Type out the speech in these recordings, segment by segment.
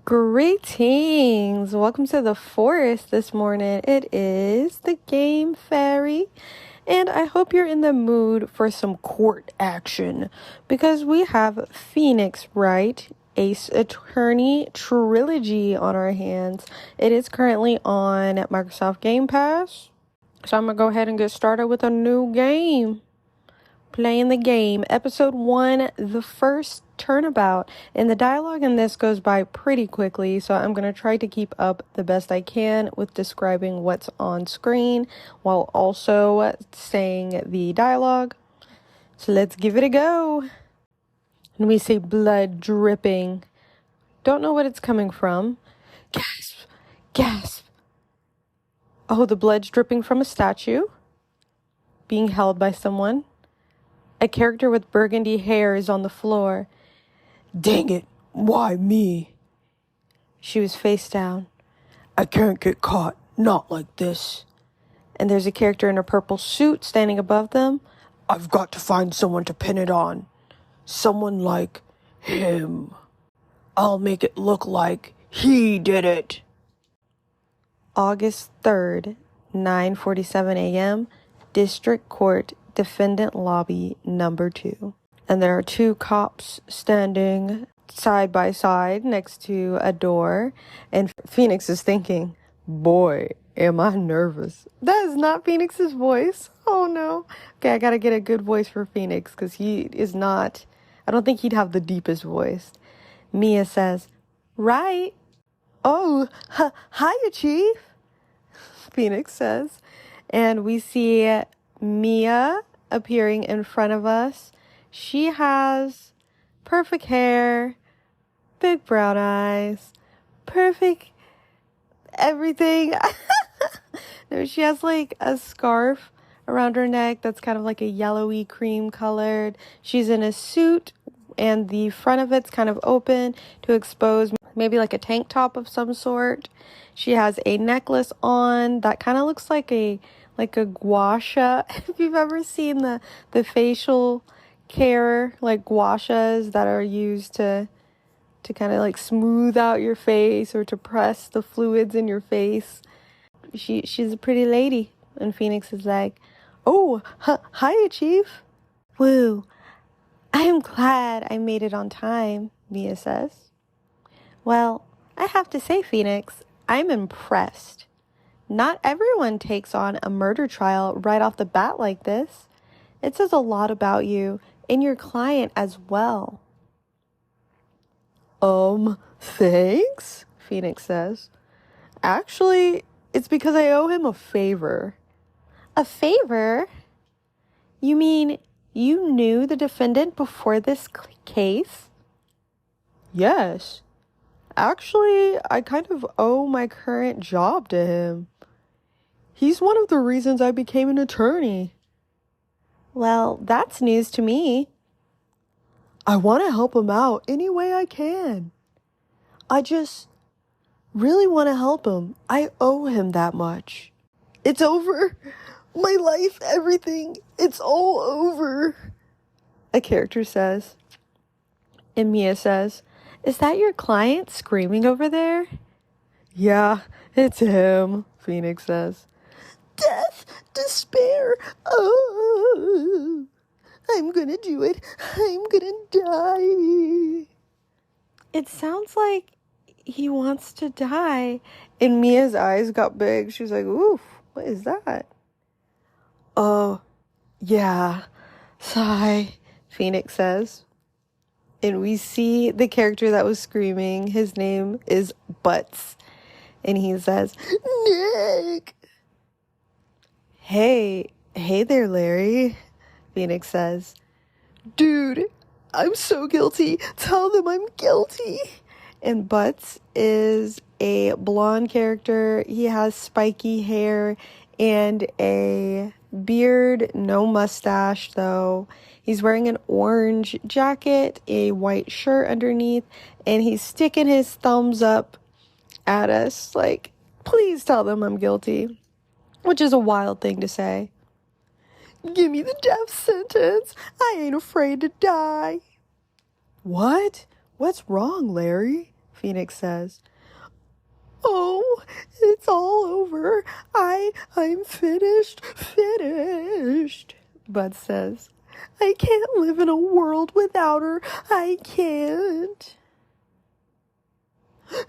Greetings! Welcome to the forest this morning. It is the Game Faerie, and I hope you're in the mood for some court action because we have Phoenix Wright, Ace Attorney trilogy on our hands. It is currently on Microsoft Game Pass, so I'm gonna go ahead and get started with a new game. Playing the game. Episode 1, the first Turnabout. And the dialogue in this goes by pretty quickly, so I'm going to try to keep up the best I can with describing what's on screen while also saying the dialogue. So let's give it a go. And we see blood dripping. Don't know what it's coming from. Gasp! Gasp! Oh, the blood's dripping from a statue being held by someone. A character with burgundy hair is on the floor. Dang it, why me? She was face down. I can't get caught, not like this. And there's a character in a purple suit standing above them. I've got to find someone to pin it on. Someone like him. I'll make it look like he did it. August 3rd, 9:47 a.m., District Court, Defendant Lobby number 2. And there are 2 cops standing side by side next to a door. And Phoenix is thinking, boy, am I nervous. That is not Phoenix's voice. Oh no. Okay, I gotta get a good voice for Phoenix because he is not, I don't think he'd have the deepest voice. Mia says, right. Oh, hiya, Chief. Phoenix says. And we see Mia appearing in front of us. She has perfect hair, big brown eyes, perfect everything. No, she has like a scarf around her neck that's kind of like a yellowy cream colored. She's in a suit and the front of it's kind of open to expose maybe like a tank top of some sort. She has a necklace on that kind of looks like a gua sha. If you've ever seen the facial care like gua shas that are used to kind of like smooth out your face or to press the fluids in your face. She's a pretty lady. And Phoenix is like, oh, hiya, Chief. Woo. I am glad I made it on time, Mia says. Well, I have to say, Phoenix, I'm impressed. Not everyone takes on a murder trial right off the bat like this. It says a lot about you and your client as well. Thanks, Phoenix says. Actually, it's because I owe him a favor. A favor? You mean you knew the defendant before this case? Yes. Actually, I kind of owe my current job to him. He's one of the reasons I became an attorney. Well, that's news to me. I want to help him out any way I can. I just really want to help him. I owe him that much. It's over. My life, everything, it's all over. A character says. And Mia says, is that your client screaming over there? Yeah, it's him, Phoenix says. Death, despair, oh, I'm gonna do it, I'm gonna die. It sounds like he wants to die. And Mia's eyes got big. She was like, oof, what is that? Oh, yeah, sigh, Phoenix says. And we see the character that was screaming. His name is Butts. And he says, Nick. Hey there, Larry, Phoenix says. Dude, I'm so guilty. Tell them I'm guilty. And Butts is a blonde character. He has spiky hair and a beard, no mustache though. He's wearing an orange jacket, a white shirt underneath, and he's sticking his thumbs up at us like, please tell them I'm guilty. Which is a wild thing to say. Give me the death sentence. I ain't afraid to die. What? What's wrong, Larry? Phoenix says. Oh, it's all over. I'm finished. Bud says. I can't live in a world without her. I can't.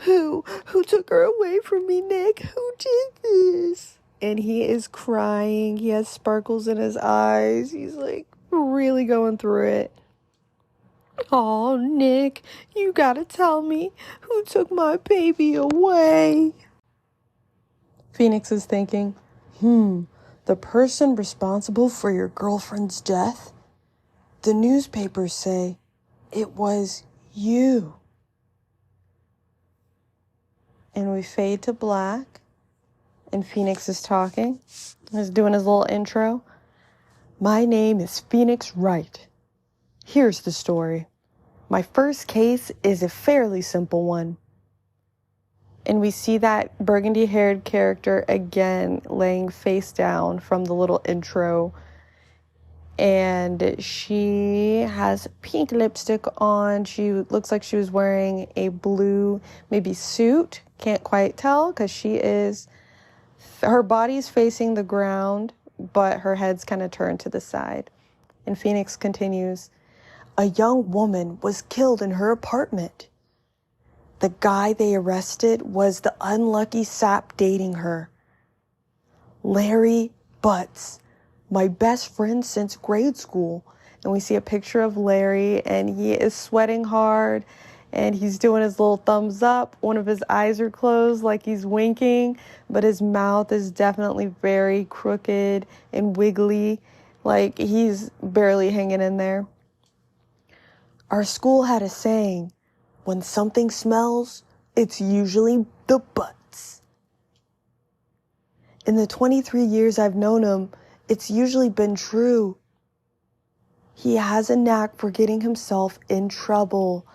Who took her away from me, Nick? Who did this? And he is crying. He has sparkles in his eyes. He's like really going through it. Oh, Nick, you gotta tell me who took my baby away. Phoenix is thinking, the person responsible for your girlfriend's death? The newspapers say it was you. And we fade to black, and Phoenix is talking. He's doing his little intro. My name is Phoenix Wright. Here's the story. My first case is a fairly simple one. And we see that burgundy-haired character again laying face down from the little intro. And she has pink lipstick on. She looks like she was wearing a blue, maybe suit. Can't quite tell because her body's facing the ground, but her head's kind of turned to the side. And Phoenix continues, a young woman was killed in her apartment. The guy they arrested was the unlucky sap dating her. Larry Butts, my best friend since grade school. And we see a picture of Larry, and he is sweating hard, and he's doing his little thumbs up. One of his eyes are closed like he's winking, but his mouth is definitely very crooked and wiggly, like he's barely hanging in there. Our school had a saying, when something smells, it's usually the butts. In the 23 years I've known him, it's usually been true. He has a knack for getting himself in trouble.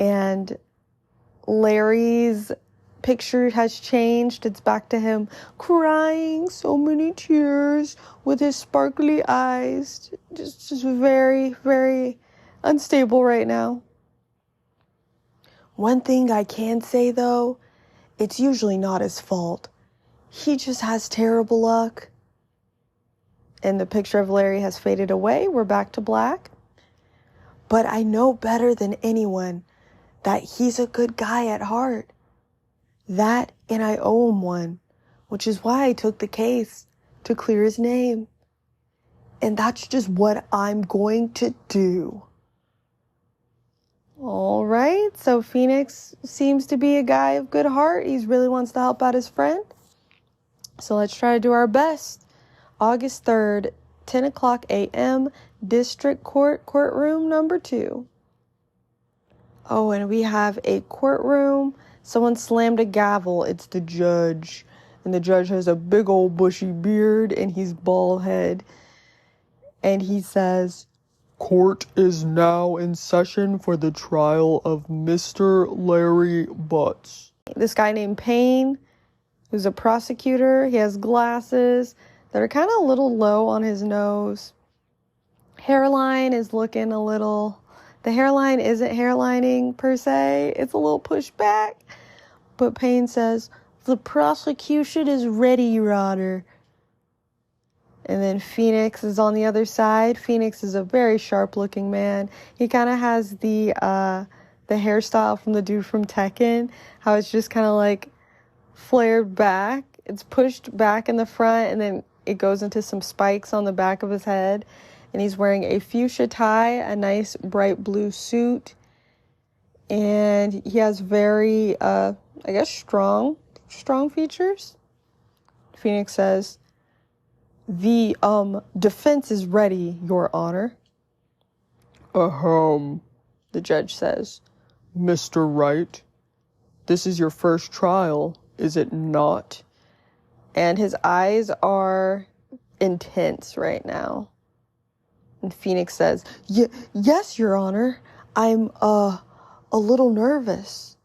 And Larry's picture has changed. It's back to him crying so many tears with his sparkly eyes. Just very, very unstable right now. One thing I can say, though, it's usually not his fault. He just has terrible luck. And the picture of Larry has faded away. We're back to black. But I know better than anyone that he's a good guy at heart. That, and I owe him one, which is why I took the case, to clear his name. And that's just what I'm going to do. All right, so Phoenix seems to be a guy of good heart. He really wants to help out his friend. So let's try to do our best. August 3rd, 10 o'clock a.m., District Court, courtroom number 2. Oh, and we have a courtroom. Someone slammed a gavel. It's the judge. And the judge has a big old bushy beard, and he's bald head. And he says, court is now in session for the trial of Mr. Larry Butts. This guy named Payne, who's a prosecutor, he has glasses that are kind of a little low on his nose. Hairline is looking a little... The hairline isn't hairlining per se. It's a little pushed back. But Payne says, the prosecution is ready, Your Honor. And then Phoenix is on the other side. Phoenix is a very sharp-looking man. He kind of has the hairstyle from the dude from Tekken. How it's just kind of like flared back. It's pushed back in the front, and then it goes into some spikes on the back of his head. And he's wearing a fuchsia tie, a nice bright blue suit. And he has very, strong features. Phoenix says, the defense is ready, Your Honor. The judge says. Mr. Wright, this is your first trial, is it not? And his eyes are intense right now. And Phoenix says, yes, Your Honor. I'm, a little nervous.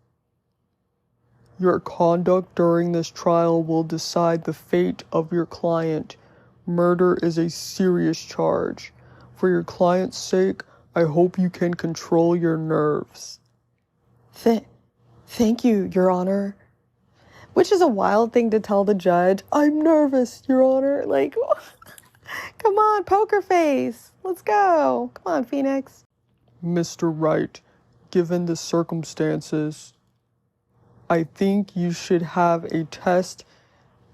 Your conduct during this trial will decide the fate of your client. Murder is a serious charge. For your client's sake, I hope you can control your nerves. Thank you, Your Honor. Which is a wild thing to tell the judge. I'm nervous, Your Honor. Like, come on, poker face. Let's go. Come on, Phoenix. Mr. Wright, given the circumstances, I think you should have a test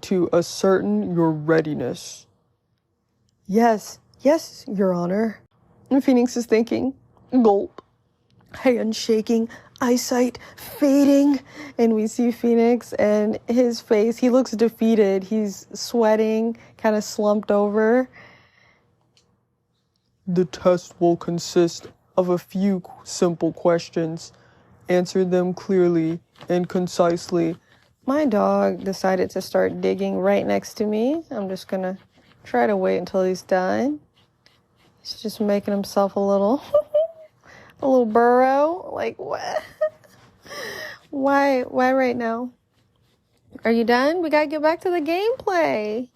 to ascertain your readiness. Yes, Your Honor. And Phoenix is thinking, gulp, hand shaking, eyesight fading. And we see Phoenix and his face, he looks defeated. He's sweating, kind of slumped over. The test will consist of a few simple questions. Answer them clearly and concisely. My dog decided to start digging right next to me. I'm just gonna try to wait until he's done. He's just making himself a little burrow. Like, what? Why right now? Are you done? We gotta get back to the gameplay.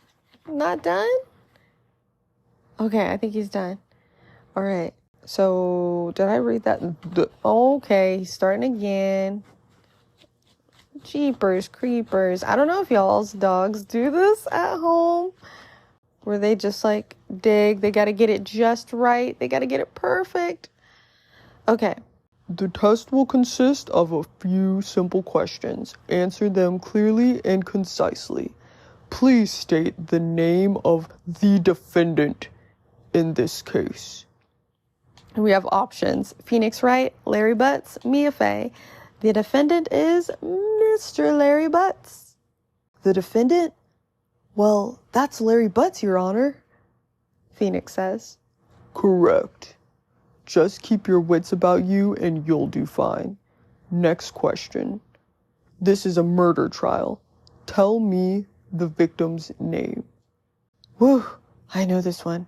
Not done? Okay, I think he's done. All right. So, did I read that? Okay, he's starting again. Jeepers creepers. I don't know if y'all's dogs do this at home, where they just like dig. They got to get it just right. They got to get it perfect. Okay. The test will consist of a few simple questions. Answer them clearly and concisely. Please state the name of the defendant in this case. We have options. Phoenix Wright, Larry Butts, Mia Faye. The defendant is Mr. Larry Butts. The defendant? Well, that's Larry Butts, Your Honor, Phoenix says. Correct. Just keep your wits about you and you'll do fine. Next question. This is a murder trial. Tell me the victim's name. Whew, I know this one.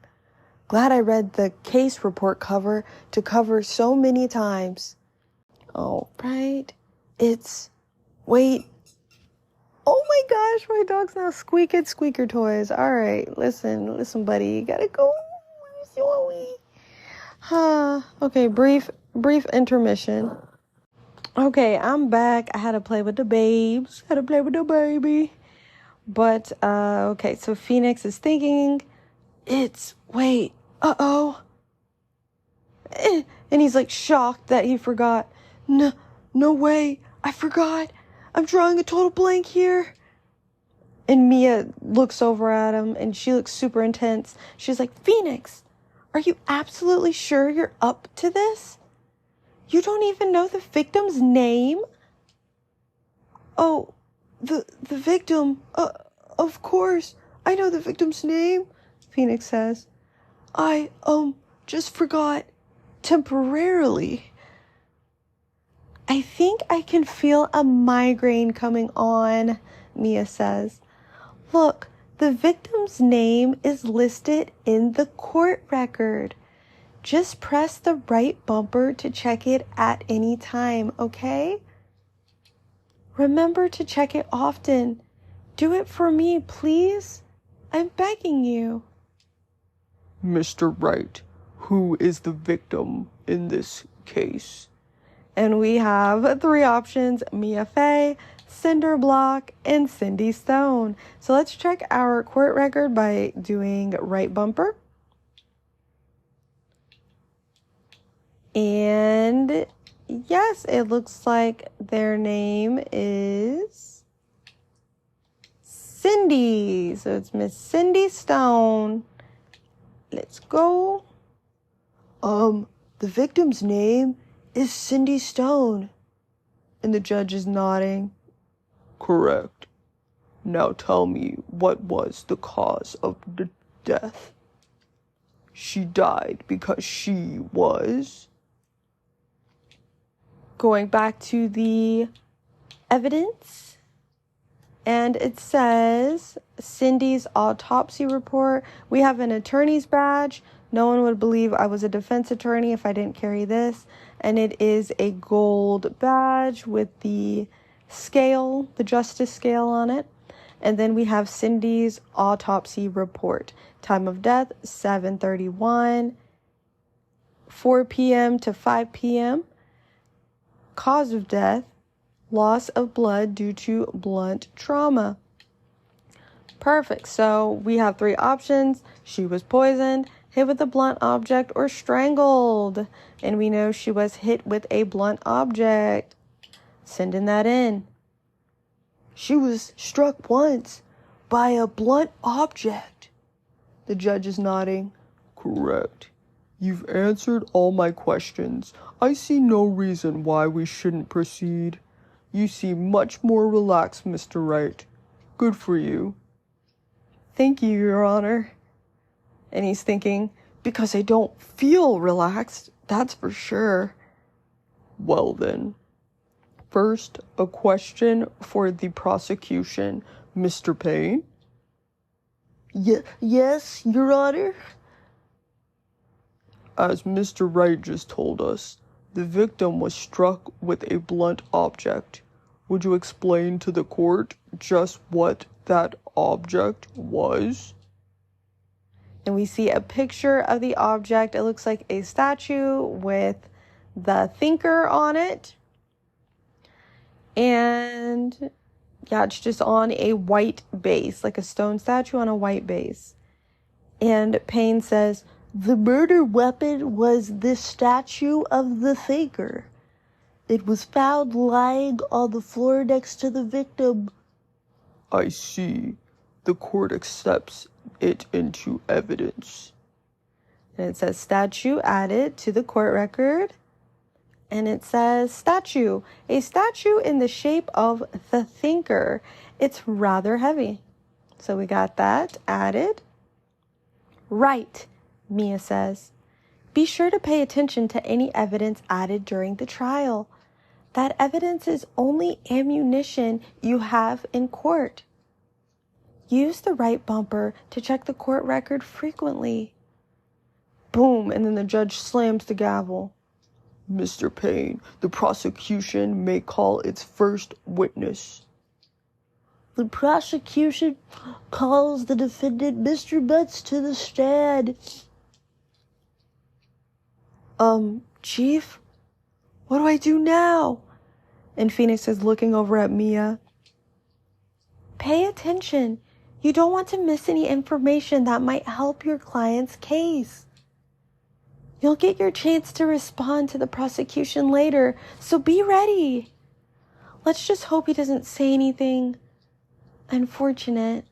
Glad I read the case report cover to cover so many times. Oh, right. Wait. Oh my gosh, my dog's now squeaking squeaker toys. All right, listen, buddy. You gotta go. Okay, brief intermission. Okay, I'm back. I had to play with the babes. Had to play with the baby. But, okay, so Phoenix is thinking, wait, uh-oh. And he's like shocked that he forgot. No way, I forgot. I'm drawing a total blank here. And Mia looks over at him and she looks super intense. She's like, Phoenix, are you absolutely sure you're up to this? You don't even know the victim's name? Oh, the victim, of course, I know the victim's name, Phoenix says. I, just forgot temporarily. I think I can feel a migraine coming on, Mia says. Look, the victim's name is listed in the court record. Just press the right bumper to check it at any time, okay? Remember to check it often. Do it for me, please. I'm begging you. Mr. Wright, who is the victim in this case? And we have 3 options, Mia Faye, Cinder Block, and Cindy Stone. So let's check our court record by doing right bumper. And yes, it looks like their name is Cindy. So it's Miss Cindy Stone. Let's go. The victim's name is Cindy Stone. And the judge is nodding. Correct. Now tell me, what was the cause of the death? She died because she was... Going back to the evidence, and it says Cindy's autopsy report. We have an attorney's badge. No one would believe I was a defense attorney if I didn't carry this. And it is a gold badge with the scale, the justice scale on it. And then we have Cindy's autopsy report. Time of death, 7:31, 4 p.m. to 5 p.m. Cause of death, Loss of blood due to blunt trauma. Perfect. So we have 3 options. She was poisoned, hit with a blunt object, or strangled. And we know she was hit with a blunt object. Sending that in. She was struck once by a blunt object. The judge is nodding. Correct. You've answered all my questions. I see no reason why we shouldn't proceed. You seem much more relaxed, Mr. Wright. Good for you. Thank you, Your Honor. And he's thinking, because I don't feel relaxed, that's for sure. Well then. First, a question for the prosecution. Mr. Payne? Yes, Your Honor? As Mr. Wright just told us, the victim was struck with a blunt object. Would you explain to the court just what that object was? And we see a picture of the object. It looks like a statue with the thinker on it. And yeah, it's just on a white base, like a stone statue on a white base. And Payne says, the murder weapon was this statue of the thinker. It was found lying on the floor next to the victim. I see. The court accepts it into evidence. And it says statue added to the court record. And it says statue. A statue in the shape of the thinker. It's rather heavy. So we got that added. Right, Mia says. Be sure to pay attention to any evidence added during the trial. That evidence is only ammunition you have in court. Use the right bumper to check the court record frequently. Boom, and then the judge slams the gavel. Mr. Payne, the prosecution may call its first witness. The prosecution calls the defendant, Mr. Butts, to the stand. Chief? What do I do now? And Phoenix is looking over at Mia. Pay attention. You don't want to miss any information that might help your client's case. You'll get your chance to respond to the prosecution later, so be ready. Let's just hope he doesn't say anything unfortunate.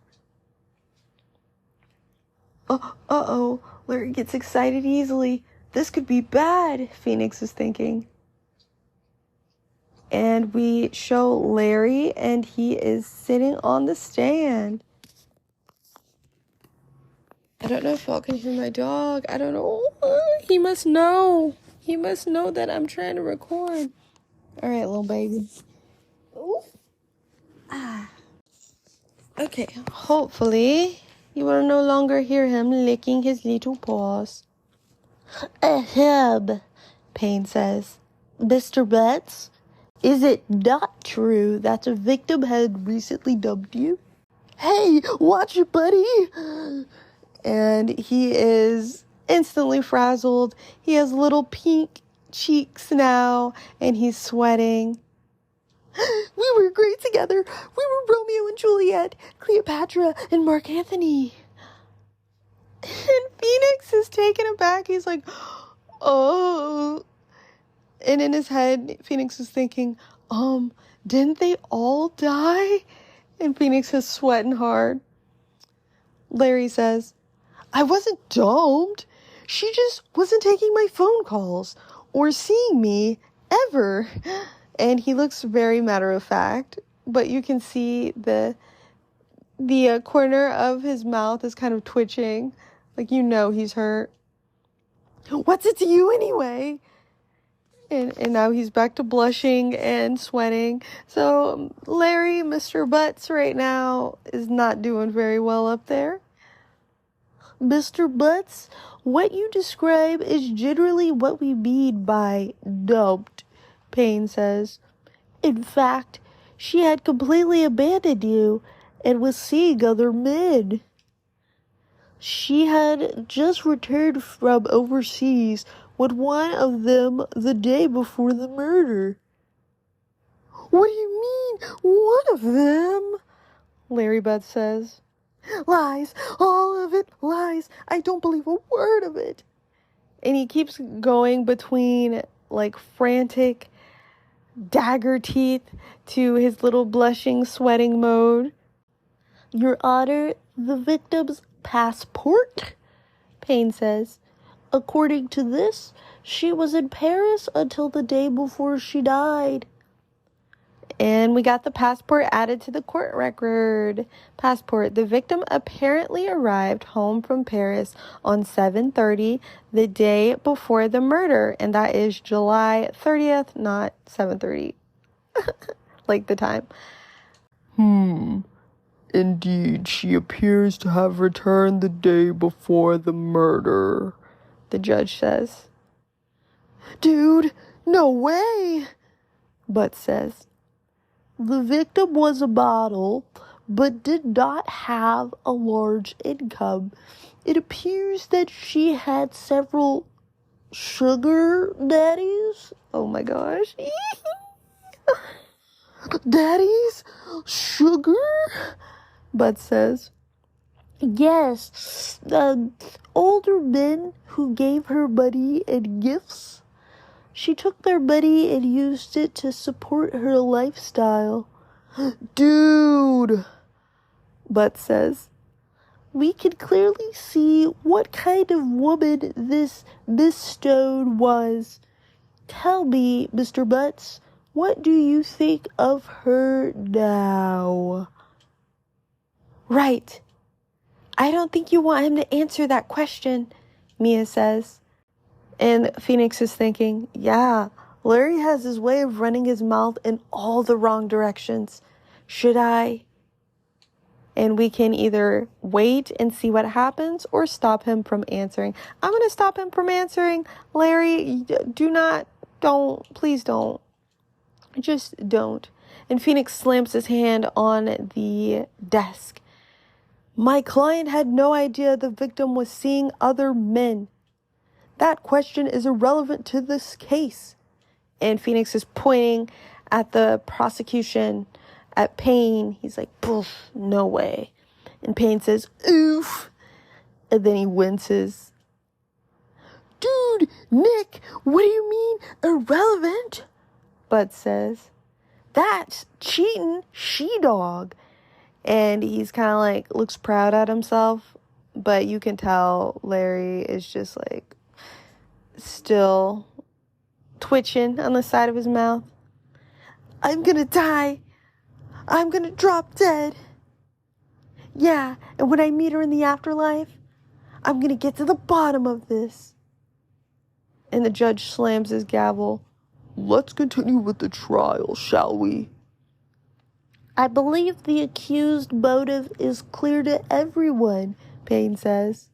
Uh-oh. Larry gets excited easily. This could be bad, Phoenix is thinking. And we show Larry, and he is sitting on the stand. I don't know if y'all can hear my dog. I don't know. He must know. He must know that I'm trying to record. All right, little baby. Ooh. Okay, hopefully you will no longer hear him licking his little paws. Ahem, Payne says. Mr. Butts, is it not true that the victim had recently dumped you? Hey, watch it, buddy! And he is instantly frazzled. He has little pink cheeks now, and he's sweating. We were great together. We were Romeo and Juliet, Cleopatra, and Mark Antony. And Phoenix is taken aback. He's like, oh. And in his head, Phoenix is thinking, didn't they all die? And Phoenix is sweating hard. Larry says, I wasn't domed. She just wasn't taking my phone calls or seeing me ever. And he looks very matter of fact, but you can see the corner of his mouth is kind of twitching. Like, you know he's hurt. What's it to you anyway? And now he's back to blushing and sweating. So Larry, Mr. Butts right now is not doing very well up there. Mr. Butts, what you describe is generally what we mean by dumped, Payne says. In fact, she had completely abandoned you and was seeing other men. She had just returned from overseas with one of them the day before the murder. What do you mean, one of them? Larry Bud says. Lies, all of it lies. I don't believe a word of it. And he keeps going between like frantic dagger teeth to his little blushing, sweating mode. Your Honor, the victim's passport? Payne says. According to this, she was in Paris until the day before she died. And we got the passport added to the court record. Passport. The victim apparently arrived home from Paris on 7:30, the day before the murder. And that is July 30th, not 7:30. Like the time. Indeed, she appears to have returned the day before the murder, The judge says. Dude, no way. But says. The victim was a model, but did not have a large income. It appears that she had several sugar daddies. Oh my gosh. Daddies? Sugar? Bud says. Yes, older men who gave her money and gifts. She took their money and used it to support her lifestyle. Dude, Bud says. We can clearly see what kind of woman this Miss Stone was. Tell me, Mr. Butts, what do you think of her now? Right. I don't think you want him to answer that question, Mia says. And Phoenix is thinking, yeah, Larry has his way of running his mouth in all the wrong directions. Should I? And we can either wait and see what happens or stop him from answering. I'm going to stop him from answering. Larry, please don't. Just don't. And Phoenix slams his hand on the desk. My client had no idea the victim was seeing other men. That question is irrelevant to this case. And Phoenix is pointing at the prosecution, at Payne. He's like, poof, no way. And Payne says, oof. And then he winces. Dude, Nick, what do you mean irrelevant? Bud says, that's cheating, she-dog. And he's kind of like, looks proud at himself. But you can tell Larry is just like, still twitching on the side of his mouth. I'm gonna die. I'm gonna drop dead. Yeah, and when I meet her in the afterlife, I'm gonna get to the bottom of this. And the judge slams his gavel. Let's continue with the trial, shall we? I believe the accused motive is clear to everyone, Payne says.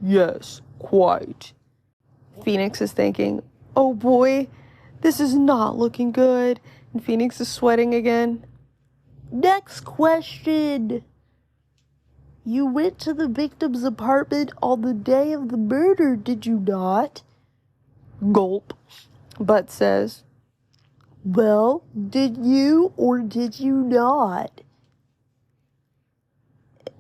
Yes, quite. Phoenix is thinking, oh boy, this is not looking good. And Phoenix is sweating again. Next question. You went to the victim's apartment on the day of the murder, did you not? Gulp. Bud says. Well, did you or did you not?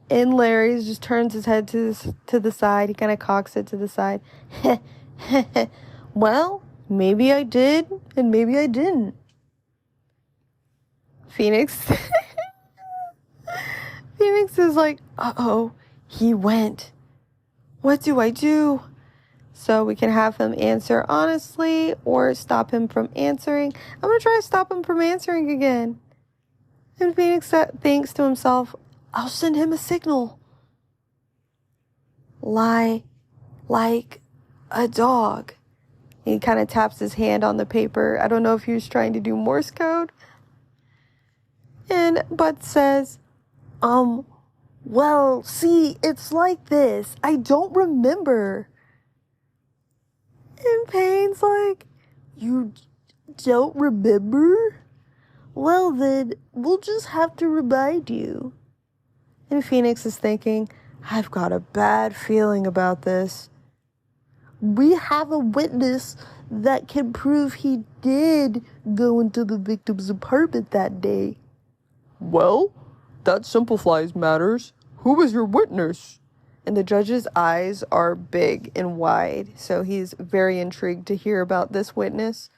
And Larry just turns his head to the side. He kind of cocks it to the side. Well, maybe I did, and maybe I didn't. Phoenix is like, uh-oh, he went. What do I do? So we can have him answer honestly or stop him from answering. I'm going to try to stop him from answering again. And Phoenix thinks to himself, I'll send him a signal. Lie like a dog. He kind of taps his hand on the paper. I don't know if he was trying to do Morse code. And Bud says, well, see, it's like this. I don't remember. And Payne's like, you don't remember? Well then, we'll just have to remind you. And Phoenix is thinking, I've got a bad feeling about this. We have a witness that can prove he did go into the victim's apartment that day. Well, that simplifies matters. Who was your witness? And the judge's eyes are big and wide, so he's very intrigued to hear about this witness.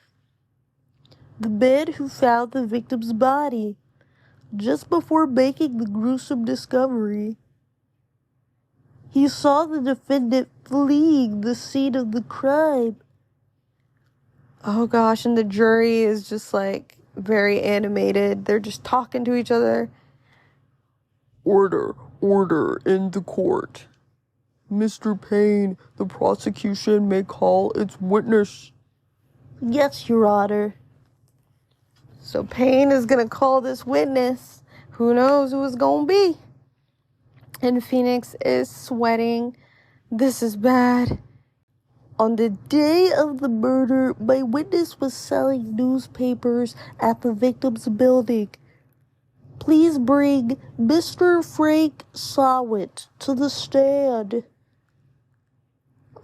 The man who found the victim's body just before making the gruesome discovery. He saw the defendant fleeing the scene of the crime. Oh gosh, and the jury is just like very animated. They're just talking to each other. Order in the court. Mr. Payne, the prosecution may call its witness. Yes, Your Honor. So Payne is going to call this witness. Who knows who it's going to be? And Phoenix is sweating. This is bad. On the day of the murder, my witness was selling newspapers at the victim's building. Please bring Mr. Frank Sawit to the stand.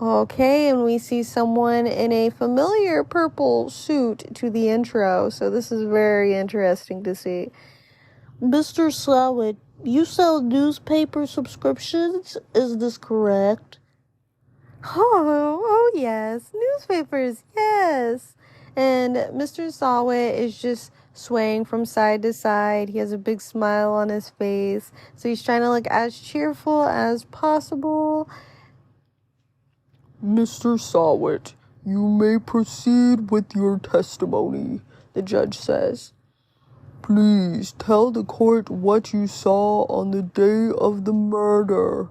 Okay, and we see someone in a familiar purple suit to the intro, so this is very interesting to see. Mr. Sawit, you sell newspaper subscriptions, is this correct? Oh yes, newspapers, yes. And Mr. Sawit is just swaying from side to side. He has a big smile on his face, so he's trying to look as cheerful as possible. Mr. Sawit, you may proceed with your testimony, the judge says. Please tell the court what you saw on the day of the murder.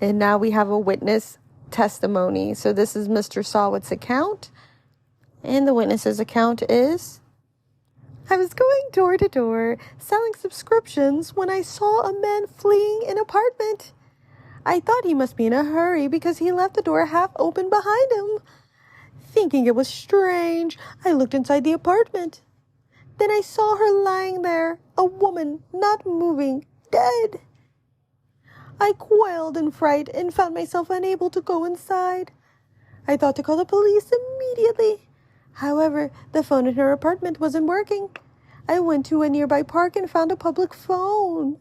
And now we have a witness testimony. So this is Mr. Sawit's account. And the witness's account is, I was going door to door selling subscriptions when I saw a man fleeing an apartment. I thought he must be in a hurry because he left the door half open behind him. Thinking it was strange, I looked inside the apartment. Then I saw her lying there, a woman, not moving, dead. I quailed in fright and found myself unable to go inside. I thought to call the police immediately. However, the phone in her apartment wasn't working. I went to a nearby park and found a public phone.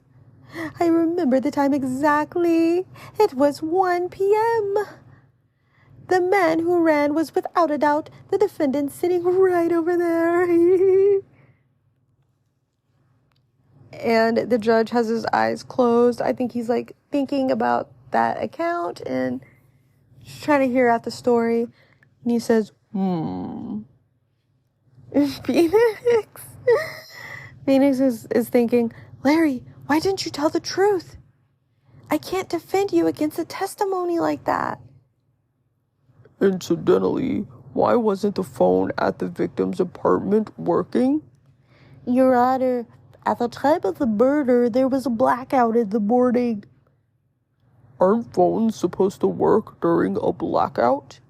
I remember the time exactly. It was 1 p.m. The man who ran was without a doubt the defendant sitting right over there. And the judge has his eyes closed. I think he's like thinking about that account and just trying to hear out the story. And he says, Phoenix is thinking, Larry, why didn't you tell the truth? I can't defend you against a testimony like that. Incidentally, why wasn't the phone at the victim's apartment working? Your Honor, at the time of the murder, there was a blackout in the morning. Aren't phones supposed to work during a blackout?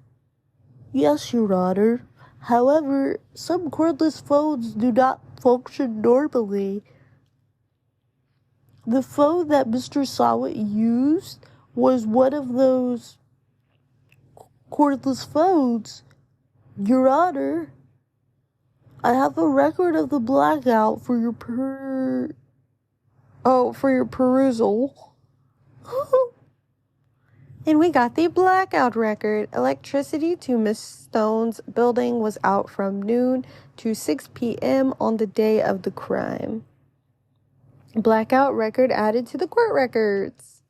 Yes, Your Honor. However, some cordless phones do not function normally. The phone that Mr. Sawit used was one of those cordless phones. Your Honor, I have a record of the blackout for your perusal. And we got the blackout record. Electricity to Miss Stone's building was out from noon to 6 p.m. on the day of the crime. Blackout record added to the court records.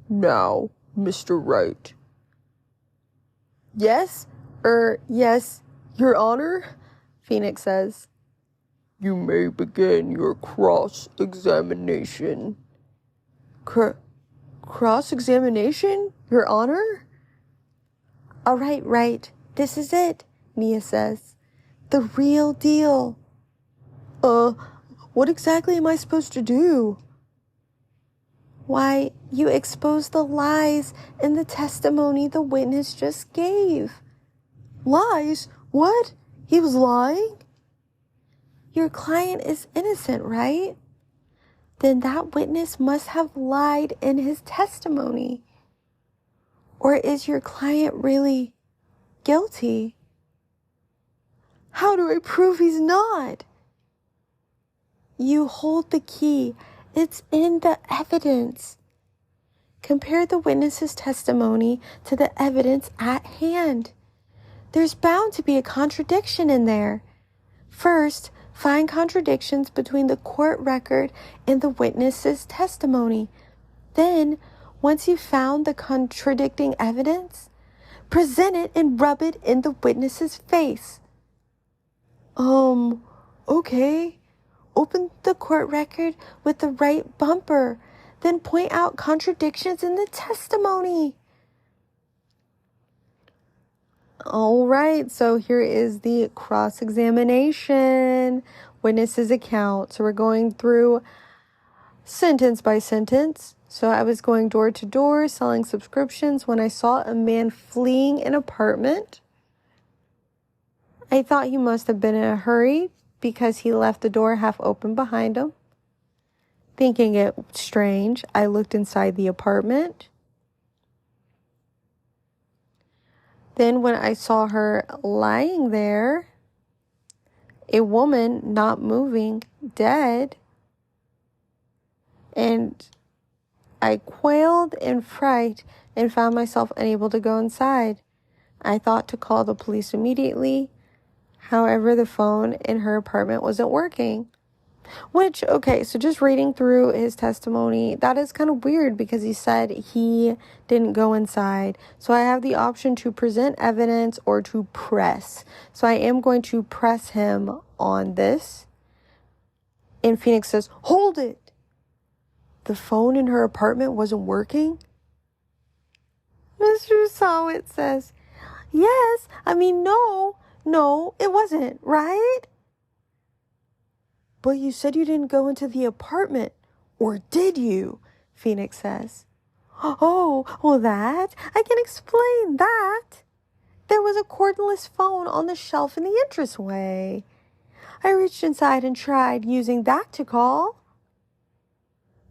Now, Mr. Wright. Yes, Your Honor, Phoenix says. You may begin your cross-examination. Cross-examination, Your Honor? All right, this is it, Nia says. The real deal. What exactly am I supposed to do? Why, you exposed the lies in the testimony the witness just gave. Lies? What? He was lying? Your client is innocent, right? Then that witness must have lied in his testimony. Or is your client really guilty? How do I prove he's not? You hold the key. It's in the evidence. Compare the witness's testimony to the evidence at hand. There's bound to be a contradiction in there. First, find contradictions between the court record and the witness's testimony. Then, once you've found the contradicting evidence, present it and rub it in the witness's face. Okay. Open the court record with the right bumper. Then point out contradictions in the testimony. All right, so here is the cross-examination, witness's account. So we're going through sentence by sentence. So I was going door to door selling subscriptions when I saw a man fleeing an apartment. I thought he must have been in a hurry because he left the door half open behind him. Thinking it strange, I looked inside the apartment. Then when I saw her lying there, a woman not moving, dead, and I quailed in fright and found myself unable to go inside. I thought to call the police immediately. However, the phone in her apartment wasn't working. Which, okay, so just reading through his testimony, that is kind of weird because he said he didn't go inside. So I have the option to present evidence or to press. So I am going to press him on this. And Phoenix says, hold it. The phone in her apartment wasn't working? Mr. Sawit says, yes, no, it wasn't, right? But you said you didn't go into the apartment, or did you? Phoenix says. Oh, well I can explain that. There was a cordless phone on the shelf in the entranceway. I reached inside and tried using that to call.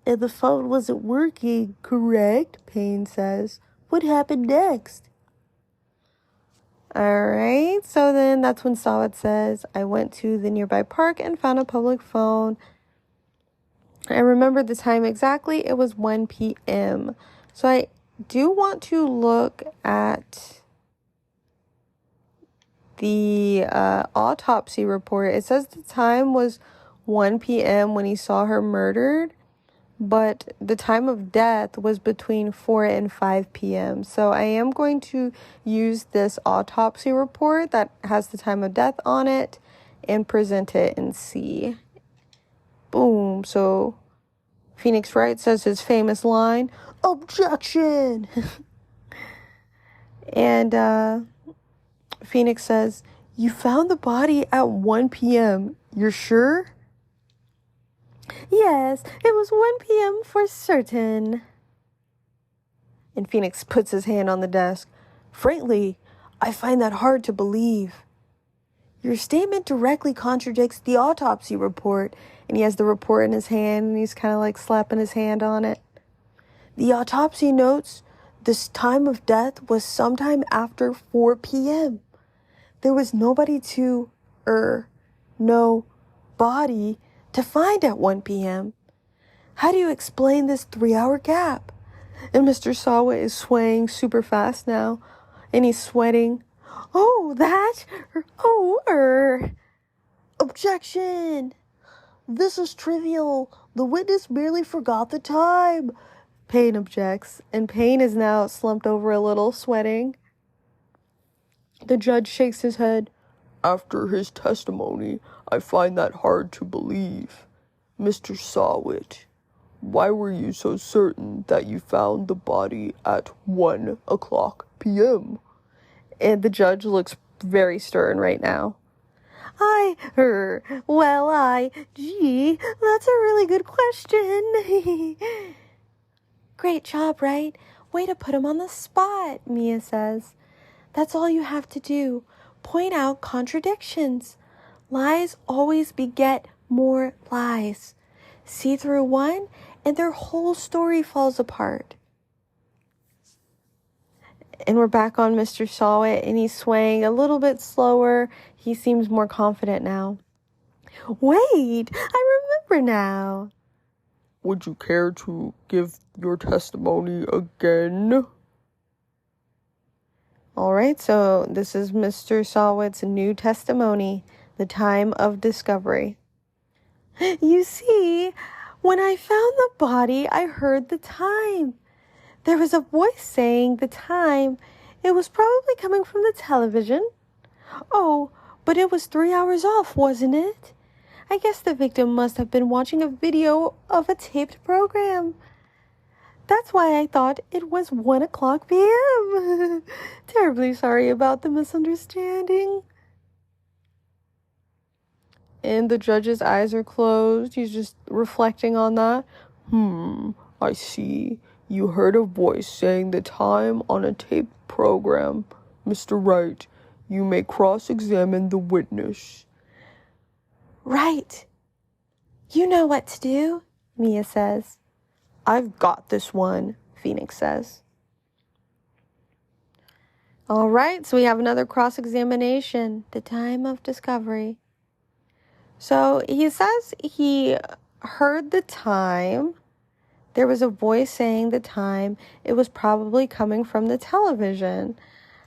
And the phone wasn't working, correct? Payne says. What happened next? All right, so then that's when Sawit says, I went to the nearby park and found a public phone. I remember the time exactly. It was 1 p.m. So I do want to look at the autopsy report. It says the time was 1 p.m. when he saw her murdered, but the time of death was between 4 and 5 p.m. So I am going to use this autopsy report that has the time of death on it and present it and see. Boom. So Phoenix Wright says his famous line, objection. And Phoenix says, you found the body at 1 p.m. You're sure? Yes, it was 1 p.m. for certain. And Phoenix puts his hand on the desk. Frankly, I find that hard to believe. Your statement directly contradicts the autopsy report. And he has the report in his hand and he's kind of like slapping his hand on it. The autopsy notes this time of death was sometime after 4 p.m. There was nobody no body to find at 1 p.m. How do you explain this 3-hour gap? And Mr. Sawit is swaying super fast now, and he's sweating. Objection! This is trivial. The witness merely forgot the time. Payne objects, and Payne is now slumped over a little, sweating. The judge shakes his head. After his testimony, I find that hard to believe. Mr. Sawit, why were you so certain that you found the body at 1 o'clock p.m.? And the judge looks very stern right now. That's a really good question. Great job, right? Way to put him on the spot, Mia says. That's all you have to do. Point out contradictions. Lies always beget more lies. See through one, and their whole story falls apart. And we're back on Mr. Sawit, and he's swaying a little bit slower. He seems more confident now. Wait, I remember now. Would you care to give your testimony again? All right, so this is Mr. Sawit's new testimony, the time of discovery. You see, when I found the body, I heard the time. There was a voice saying the time. It was probably coming from the television. Oh, but it was 3 hours off, wasn't it? I guess the victim must have been watching a video of a taped program. That's why I thought it was 1 o'clock p.m. Terribly sorry about the misunderstanding. And the judge's eyes are closed. He's just reflecting on that. I see. You heard a voice saying the time on a tape program. Mr. Wright, you may cross-examine the witness. Right. You know what to do, Mia says. I've got this one, Phoenix says. All right, so we have another cross-examination, the time of discovery. So he says he heard the time. There was a voice saying the time. It was probably coming from the television.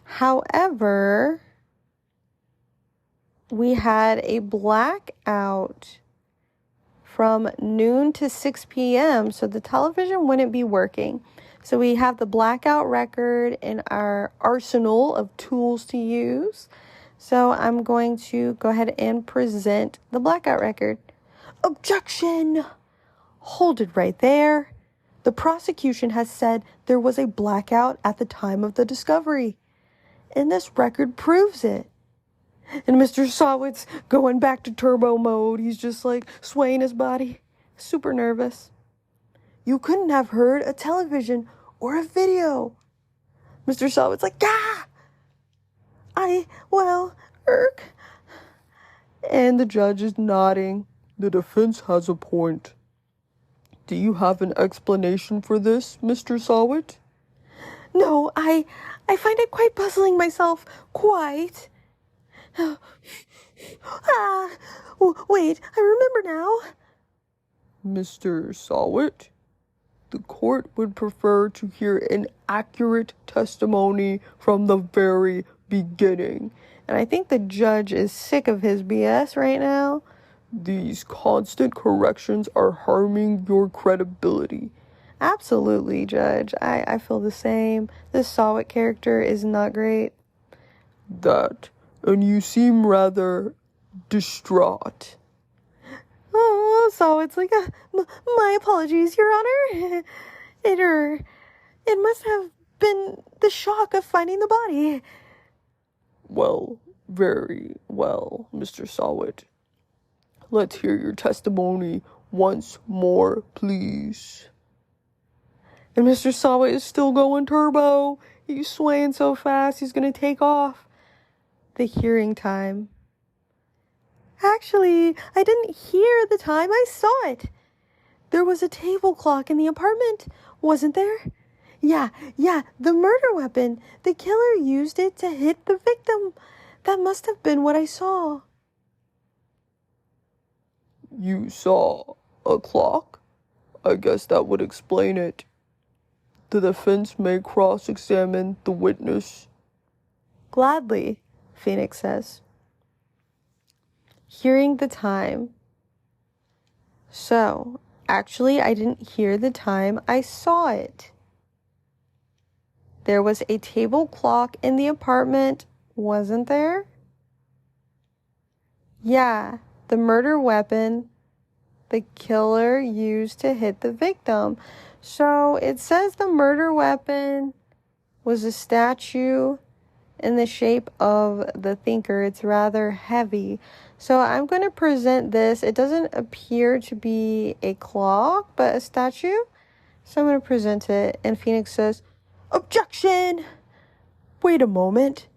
However, we had a blackout from noon to 6 p.m., so the television wouldn't be working. So we have the blackout record in our arsenal of tools to use. So I'm going to go ahead and present the blackout record. Objection! Hold it right there. The prosecution has said there was a blackout at the time of the discovery, and this record proves it. And Mr. Sawit's going back to turbo mode. He's just like swaying his body. Super nervous. You couldn't have heard a television or a video. Mr. Sawit's like, Irk. And the judge is nodding. The defense has a point. Do you have an explanation for this, Mr. Sawit? No, I find it quite puzzling myself. Quite. Wait, I remember now. Mr. Sawit, the court would prefer to hear an accurate testimony from the very beginning. And I think the judge is sick of his BS right now. These constant corrections are harming your credibility. Absolutely, Judge. I feel the same. This Sawit character is not great. And you seem rather distraught. Oh, Sawit's like, my apologies, Your Honor. It must have been the shock of finding the body. Well, very well, Mr. Sawit. Let's hear your testimony once more, please. And Mr. Sawit is still going turbo. He's swaying so fast, he's going to take off. The hearing time. Actually, I didn't hear the time, I saw it. There was a table clock in the apartment, wasn't there? Yeah, the murder weapon. The killer used it to hit the victim. That must have been what I saw. You saw a clock? I guess that would explain it. The defense may cross-examine the witness. Gladly, Phoenix says. Hearing the time. So, actually, I didn't hear the time. I saw it. There was a table clock in the apartment, wasn't there? Yeah, the murder weapon the killer used to hit the victim. So it says the murder weapon was a statue in the shape of the thinker. It's rather heavy. So I'm going to present this. It doesn't appear to be a clock, but a statue. So I'm going to present it. And Phoenix says, objection! Wait a moment.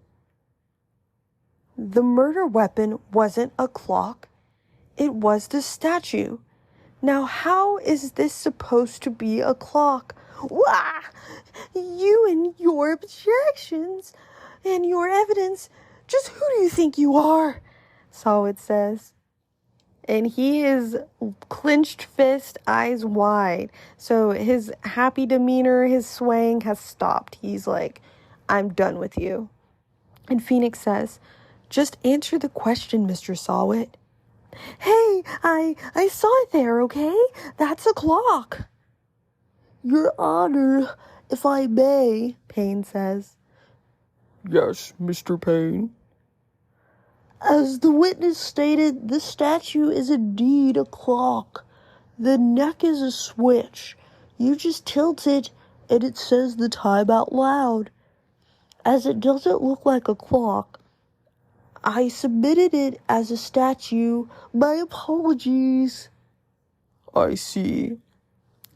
The murder weapon wasn't a clock. It was the statue. Now, how is this supposed to be a clock? Wah! You and your objections and your evidence. Just who do you think you are? Sawit says. And he is clenched fist, eyes wide. So his happy demeanor, his swaying has stopped. He's like, I'm done with you. And Phoenix says, just answer the question, Mr. Sawit. Hey, I saw it there, okay? That's a clock. Your Honor, if I may, Payne says. Yes, Mr. Payne. As the witness stated, this statue is indeed a clock. The neck is a switch. You just tilt it, and it says the time out loud. As it doesn't look like a clock, I submitted it as a statue. My apologies. I see.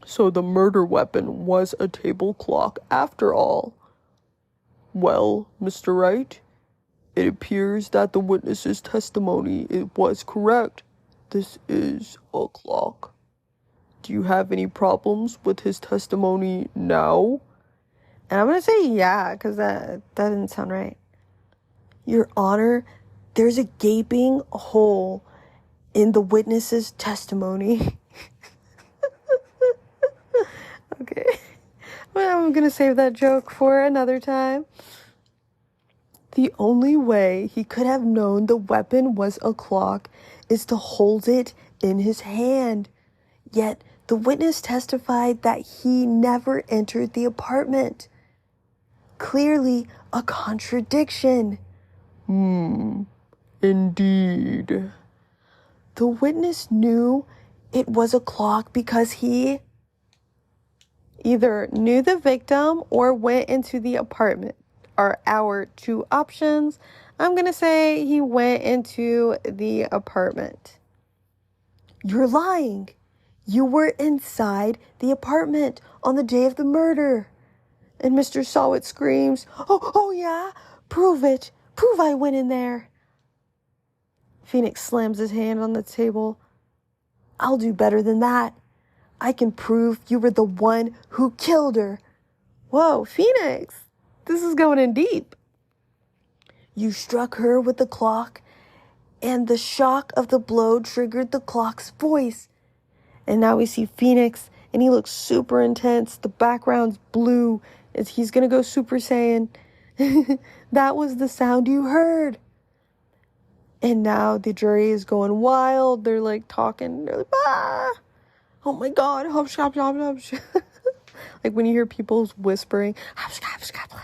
So the murder weapon was a table clock after all. Well, Mr. Wright, it appears that the witness's testimony was correct. This is a clock. Do you have any problems with his testimony now? And I'm going to say yeah, because that didn't sound right. Your Honor, there's a gaping hole in the witness's testimony. Okay. Well, I'm going to save that joke for another time. The only way he could have known the weapon was a clock is to hold it in his hand. Yet the witness testified that he never entered the apartment. Clearly a contradiction. Indeed. The witness knew it was a clock because he either knew the victim or went into the apartment. Are our two options. I'm going to say he went into the apartment. You're lying. You were inside the apartment on the day of the murder. And Mr. Sawit screams, Oh yeah? Prove it. Prove I went in there. Phoenix slams his hand on the table. I'll do better than that. I can prove you were the one who killed her. Whoa, Phoenix. This is going in deep. You struck her with the clock, and the shock of the blow triggered the clock's voice. And now we see Phoenix, and he looks super intense. The background's blue. He's going to go Super Saiyan. That was the sound you heard. And now the jury is going wild. They're like talking. They're like, ah! Oh my God. Hush, hush, hush, hush. Like when you hear people whispering. Hush, hush, hush.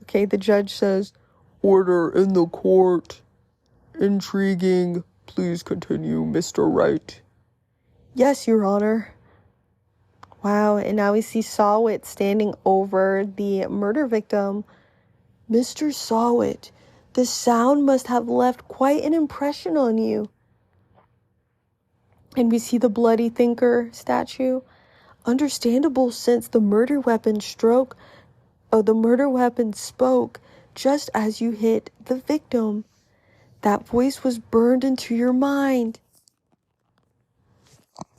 Okay, the judge says, Order in the court. Intriguing. Please continue, Mr. Wright. Yes, Your Honor. Wow, and now we see Sawit standing over the murder victim. Mr. Sawit, the sound must have left quite an impression on you. And we see the bloody thinker statue. Understandable since the murder weapon spoke just as you hit the victim. That voice was burned into your mind.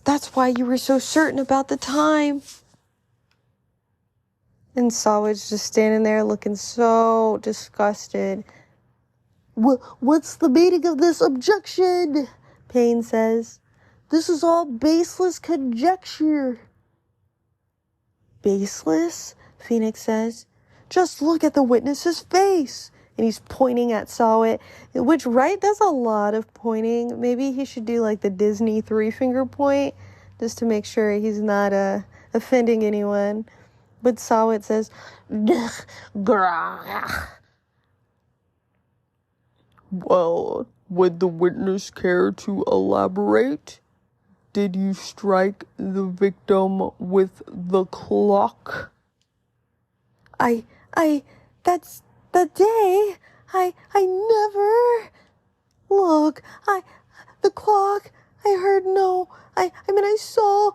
That's why you were so certain about the time. And Sawit's just standing there looking so disgusted. What's the meaning of this objection? Payne says. This is all baseless conjecture. Baseless? Phoenix says. Just look at the witness's face. And he's pointing at Sawit, which Wright does a lot of pointing. Maybe he should do like the Disney 3-finger point just to make sure he's not offending anyone. But Sawit says, Well, would the witness care to elaborate? Did you strike the victim with the clock? That's the day. I never. Look, the clock, I heard no. I saw.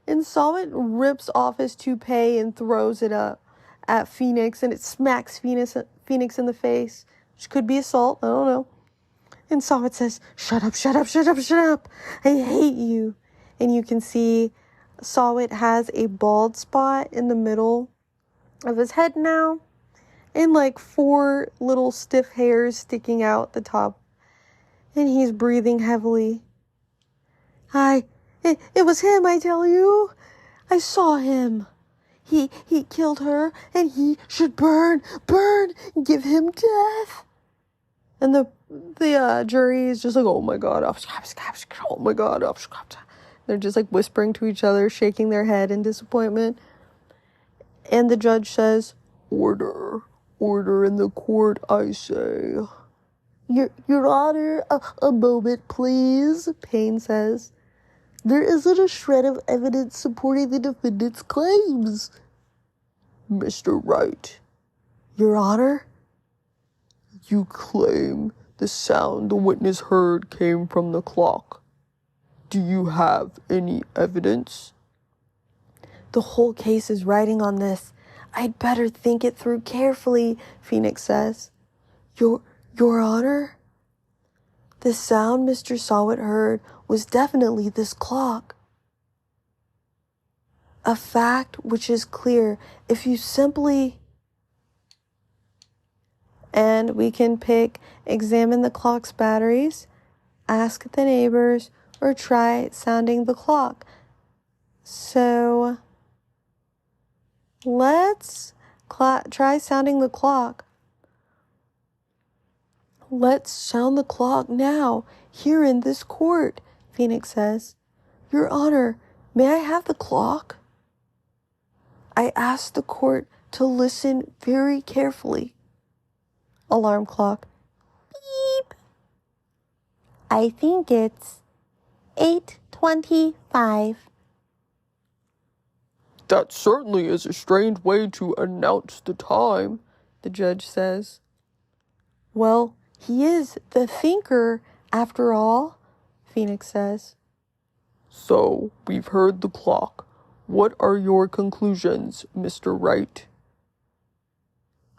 And Sawit rips off his toupee and throws it up at Phoenix, and it smacks Phoenix in the face, which could be assault, I don't know. And Sawit says, shut up, shut up, shut up, shut up. I hate you. And you can see Sawit has a bald spot in the middle of his head now. And like 4 little stiff hairs sticking out the top. And he's breathing heavily. It was him, I tell you. I saw him. He killed her, and he should burn, give him death. And the jury is just like, oh my God, oh my God. They're just like whispering to each other, shaking their head in disappointment. And the judge says, order in the court, I say. Your Honor, a moment, please, Payne says. There isn't a shred of evidence supporting the defendant's claims. Mr. Wright. Your Honor? You claim the sound the witness heard came from the clock. Do you have any evidence? The whole case is riding on this. I'd better think it through carefully, Phoenix says. Your Honor? The sound Mr. Sawit heard was definitely this clock. A fact which is clear if you simply... And we can pick examine the clock's batteries, ask the neighbors, or try sounding the clock. So let's try sounding the clock. Let's sound the clock now, here in this court, Phoenix says. Your Honor, may I have the clock? I ask the court to listen very carefully. Alarm clock. Beep. I think it's 8:25. That certainly is a strange way to announce the time, the judge says. Well, he is the thinker, after all, Phoenix says. So, we've heard the clock. What are your conclusions, Mr. Wright?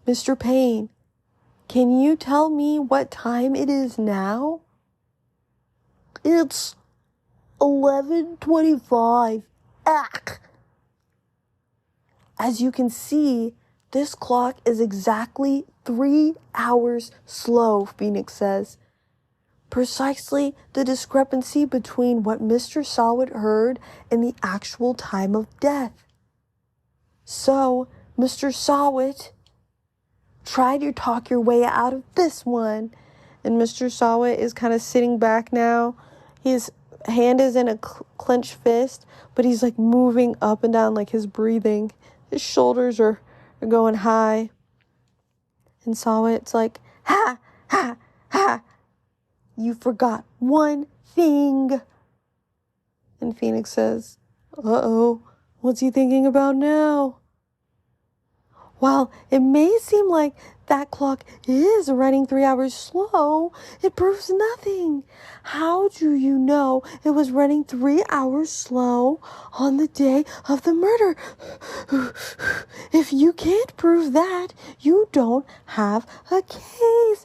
Mr. Payne, can you tell me what time it is now? It's 11:25. Ack! As you can see, this clock is exactly 3 hours slow, Phoenix says. Precisely the discrepancy between what Mr. Sawit heard and the actual time of death. So, Mr. Sawit, try to talk your way out of this one. And Mr. Sawit is kind of sitting back now. His hand is in a clenched fist, but he's like moving up and down, like his breathing. His shoulders are going high. And Sawit's like, ha, ha, ha. You forgot one thing. And Phoenix says, uh-oh, what's he thinking about now? While it may seem like that clock is running 3 hours slow, it proves nothing. How do you know it was running 3 hours slow on the day of the murder? If you can't prove that, you don't have a case.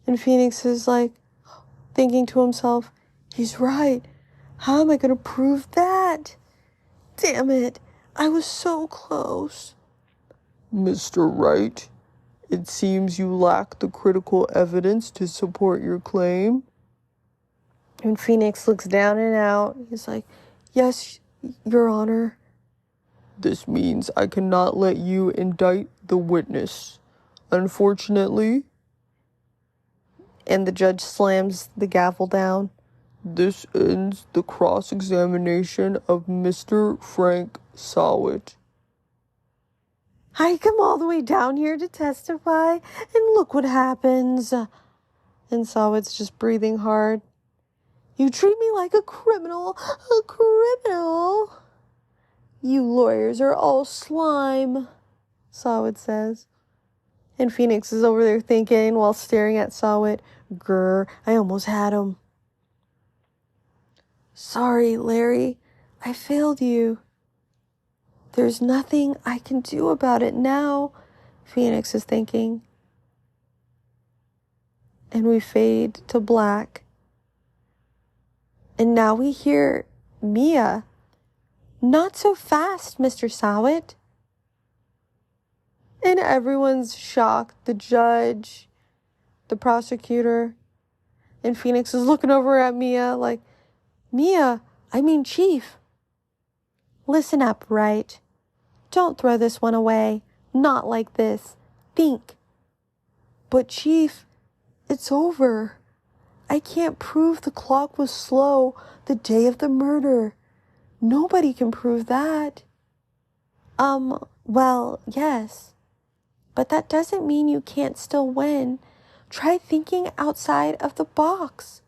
And Phoenix is like thinking to himself, he's right. How am I going to prove that? Damn it. I was so close. Mr. Wright, it seems you lack the critical evidence to support your claim. And Phoenix looks down and out. He's like, yes, Your Honor. This means I cannot let you indict the witness. Unfortunately. And the judge slams the gavel down. This ends the cross-examination of Mr. Frank Sawit. I come all the way down here to testify, and look what happens. And Sawit's just breathing hard. You treat me like a criminal. You lawyers are all slime, Sawit says. And Phoenix is over there thinking while staring at Sawit, grr, I almost had him. Sorry, Larry, I failed you. There's nothing I can do about it now, Phoenix is thinking. And we fade to black. And now we hear Mia. Not so fast, Mr. Sowett. And everyone's shocked. The judge, the prosecutor, and Phoenix is looking over at Mia like, Chief. Listen up, Wright. Don't throw this one away. Not like this. Think. But Chief, it's over. I can't prove the clock was slow the day of the murder. Nobody can prove that. Well, yes. But that doesn't mean you can't still win. Try thinking outside of the box.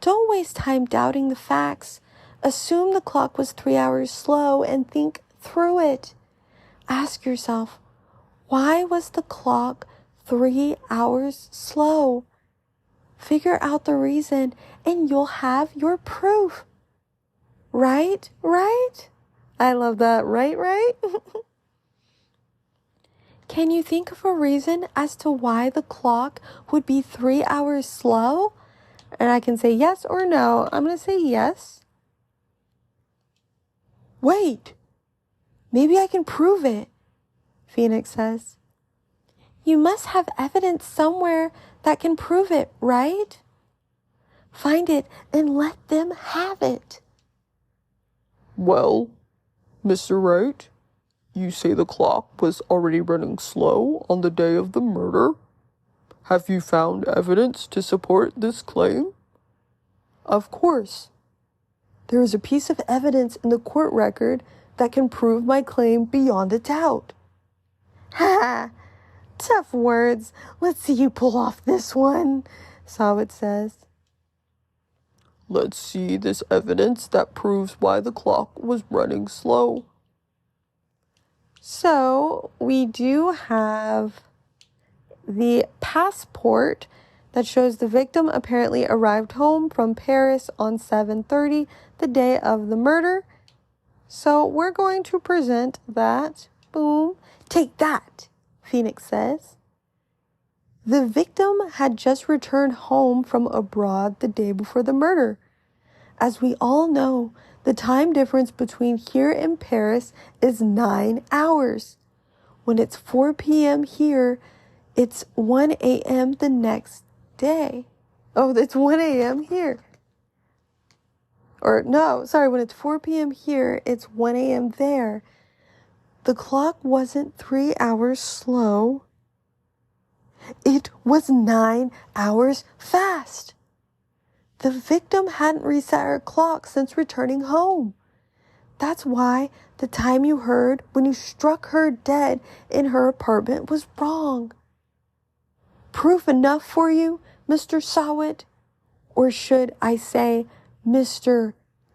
Don't waste time doubting the facts. Assume the clock was 3 hours slow and think through it. Ask yourself, why was the clock 3 hours slow? Figure out the reason and you'll have your proof. Right? I love that. Right? Can you think of a reason as to why the clock would be 3 hours slow? And I can say yes or no. I'm going to say yes. Wait, maybe I can prove it, Phoenix says. You must have evidence somewhere that can prove it, right? Find it and let them have it. Well, Mr. Wright, you say the clock was already running slow on the day of the murder. Have you found evidence to support this claim? Of course. There is a piece of evidence in the court record that can prove my claim beyond a doubt. Ha! Tough words. Let's see you pull off this one, Sowett says. Let's see this evidence that proves why the clock was running slow. So, we do have the passport that shows the victim apparently arrived home from Paris on 7:30, the day of the murder. So, we're going to present that. Boom. Take that, Phoenix says. The victim had just returned home from abroad the day before the murder. As we all know, the time difference between here and Paris is 9 hours. When it's 4 p.m. here, it's 1 a.m. the next day. Oh, it's 1 a.m. here. When it's 4 p.m. here, it's 1 a.m. there. The clock wasn't 3 hours slow. It was 9 hours fast. The victim hadn't reset her clock since returning home. That's why the time you heard when you struck her dead in her apartment was wrong. Proof enough for you, Mr. Sowett? Or should I say, Mr.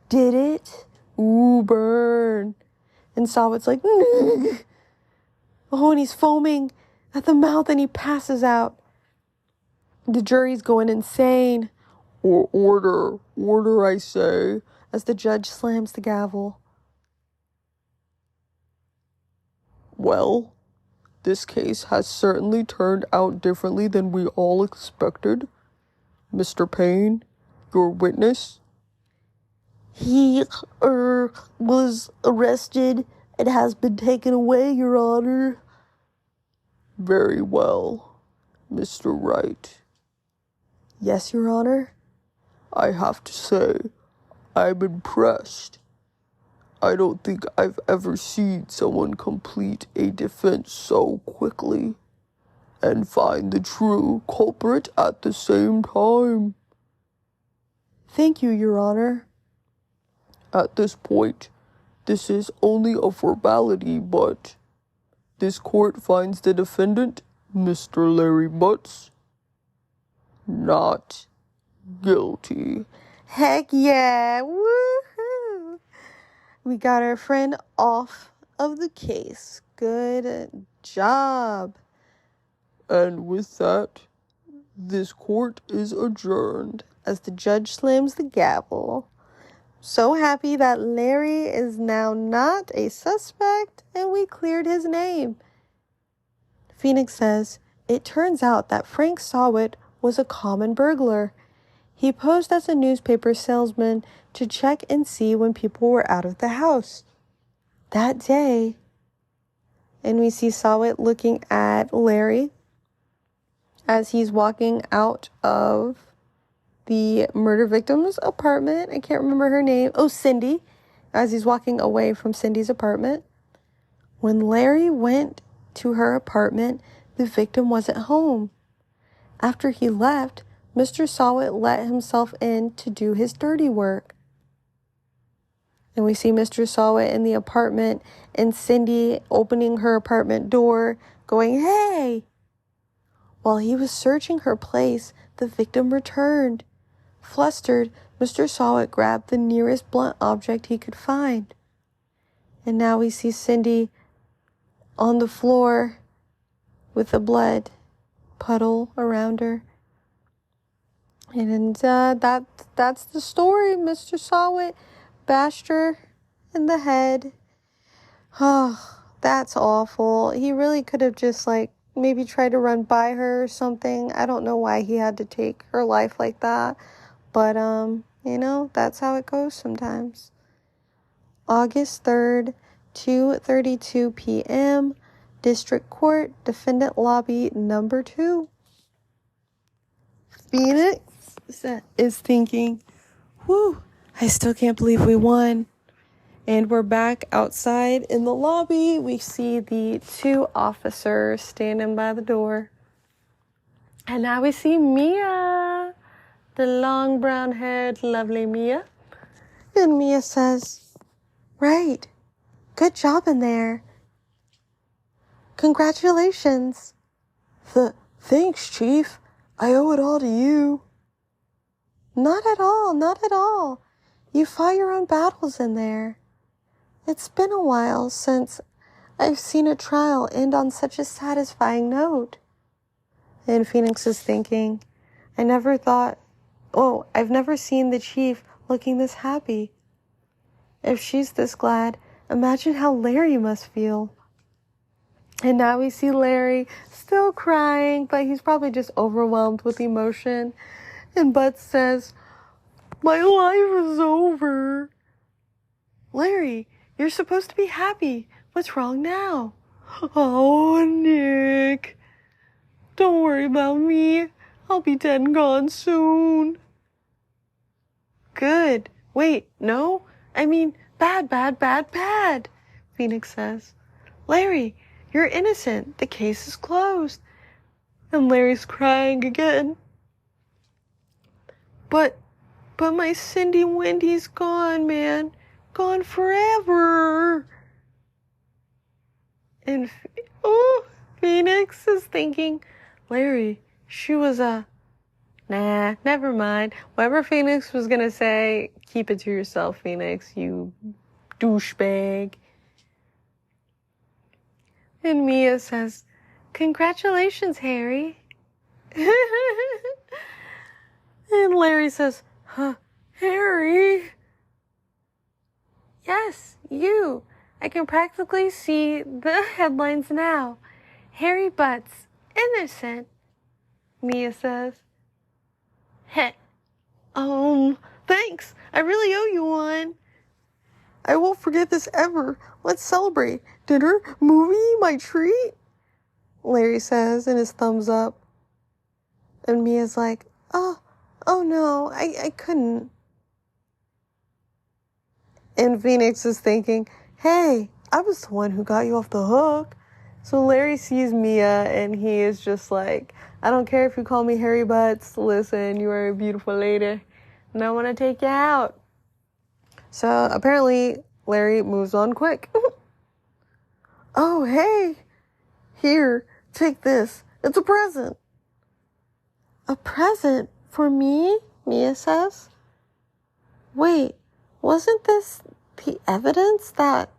Did It? Ooh, burn. And Sowett's like, oh, and he's foaming at the mouth and he passes out. The jury's going insane. Order, I say, as the judge slams the gavel. Well, this case has certainly turned out differently than we all expected. Mr. Payne, your witness? He was arrested and has been taken away, Your Honor. Very well, Mr. Wright. Yes, Your Honor. I have to say, I'm impressed. I don't think I've ever seen someone complete a defense so quickly and find the true culprit at the same time. Thank you, Your Honor. At this point, this is only a formality, but this court finds the defendant, Mr. Larry Butts, not guilty. Heck yeah! Woohoo! We got our friend off of the case. Good job. And with that, this court is adjourned. As the judge slams the gavel. So happy that Larry is now not a suspect and we cleared his name. Phoenix says, it turns out that Frank Sowett was a common burglar. He posed as a newspaper salesman to check and see when people were out of the house. That day, and we see Sawit looking at Larry as he's walking out of the murder victim's apartment. I can't remember her name. Oh, Cindy. As he's walking away from Cindy's apartment. When Larry went to her apartment, the victim wasn't home. After he left, Mr. Sawit let himself in to do his dirty work. And we see Mr. Sawit in the apartment and Cindy opening her apartment door, going, "Hey!" While he was searching her place, the victim returned. Flustered, Mr. Sawit grabbed the nearest blunt object he could find. And now we see Cindy on the floor with a blood puddle around her. And that's the story. Mr. Sawit bashed her in the head. Oh, that's awful. He really could have just maybe tried to run by her or something. I don't know why he had to take her life like that. But, that's how it goes sometimes. August 3rd, 2:32 p.m., District Court, Defendant Lobby number 2. Phoenix is thinking, whew, I still can't believe we won. And we're back outside in the lobby. We see the 2 officers standing by the door. And now we see Mia, the long brown-haired, lovely Mia. And Mia says, "Right, good job in there. Congratulations." Thanks, Chief. I owe it all to you. Not at all, not at all. You fought your own battles in there. It's been a while since I've seen a trial end on such a satisfying note. And Phoenix is thinking, I've never seen the chief looking this happy. If she's this glad, imagine how Larry must feel. And now we see Larry still crying, but he's probably just overwhelmed with emotion. And Butts says, "My life is over." "Larry, you're supposed to be happy. What's wrong now?" "Oh, Nick. Don't worry about me. I'll be dead and gone soon." "Good. Wait, no? I mean, bad, Phoenix says. "Larry, you're innocent. The case is closed." And Larry's crying again. But my Cindy Wendy's gone, man. Gone forever." And, Phoenix is thinking, Larry, she was nah, never mind. Whatever Phoenix was gonna say, keep it to yourself, Phoenix, you douchebag. And Mia says, "Congratulations, Harry." And Larry says, "Harry?" "Yes, you. I can practically see the headlines now. Harry Butts, innocent," Mia says. Heh. Thanks. I really owe you one. I won't forget this ever. Let's celebrate. Dinner, movie, my treat," Larry says, and his thumbs up. And Mia's like, oh no, I couldn't. And Phoenix is thinking, hey, I was the one who got you off the hook. So Larry sees Mia and he is just like, I don't care if you call me Harry Butts. Listen, you are a beautiful lady and I want to take you out. So apparently Larry moves on quick. "Oh, hey. Here, take this. It's a present." "A present for me?" Mia says. "Wait, wasn't this the evidence that..."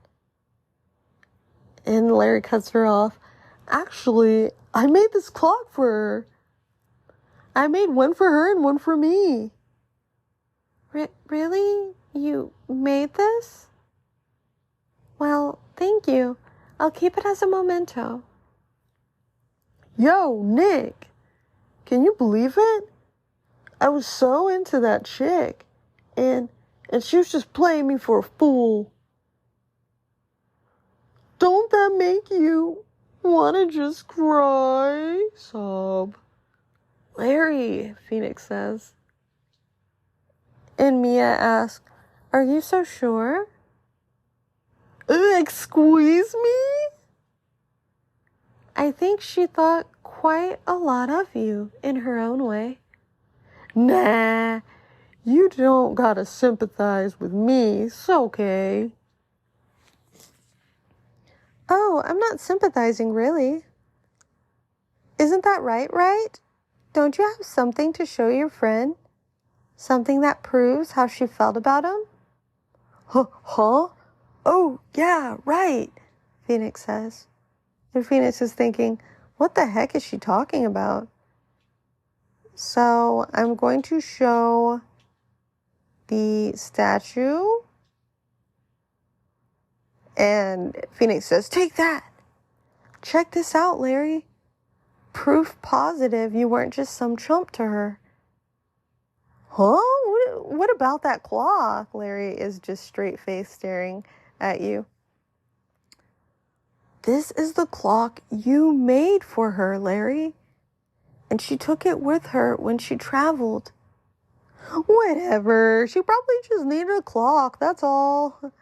And Larry cuts her off. "Actually, I made this clock for her. I made one for her and one for me." Really? You made this? Well, thank you. I'll keep it as a memento." "Yo, Nick." Can you believe it? I was so into that chick. And she was just playing me for a fool. Don't that make you want to just cry? Sob. Larry, Phoenix says. And Mia asks, are you so sure? Squeeze me? I think she thought quite a lot of you in her own way. Nah, you don't gotta sympathize with me. It's okay. Oh, I'm not sympathizing, really. Isn't that right? Don't you have something to show your friend? Something that proves how she felt about him? Huh? Oh, yeah, right, Phoenix says. And Phoenix is thinking, what the heck is she talking about? So I'm going to show the statue. And Phoenix says, take that. Check this out, Larry. Proof positive you weren't just some chump to her. Huh? What about that clock? Larry is just straight-faced staring at you. This is the clock you made for her, Larry. And she took it with her when she traveled. Whatever. She probably just needed a clock, that's all.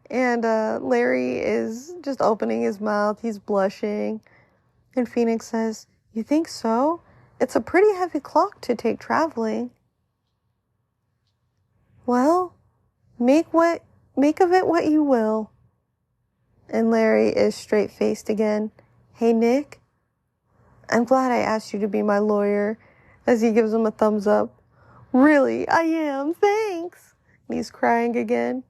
And Larry is just opening his mouth. He's blushing. And Phoenix says, you think so? It's a pretty heavy clock to take traveling. Well, make of it what you will. And Larry is straight-faced again. Hey, Nick, I'm glad I asked you to be my lawyer, as he gives him a thumbs up. Really, I am, thanks. And he's crying again.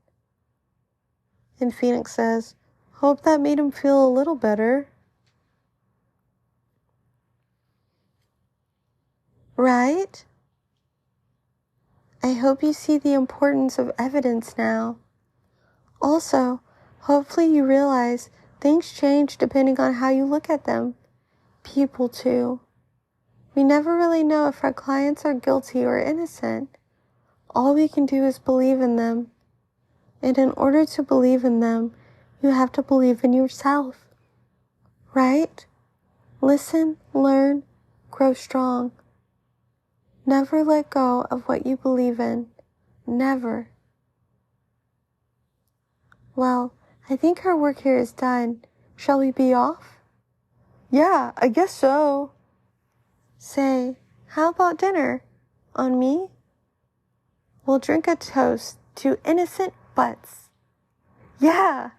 And Phoenix says, hope that made him feel a little better. Right? I hope you see the importance of evidence now. Also, hopefully you realize things change depending on how you look at them. People too. We never really know if our clients are guilty or innocent. All we can do is believe in them. And in order to believe in them, you have to believe in yourself. Right? Listen, learn, grow strong. Never let go of what you believe in. Never. Well, I think our work here is done. Shall we be off? Yeah, I guess so. Say, how about dinner? On me? We'll drink a toast to innocent butts. Yeah,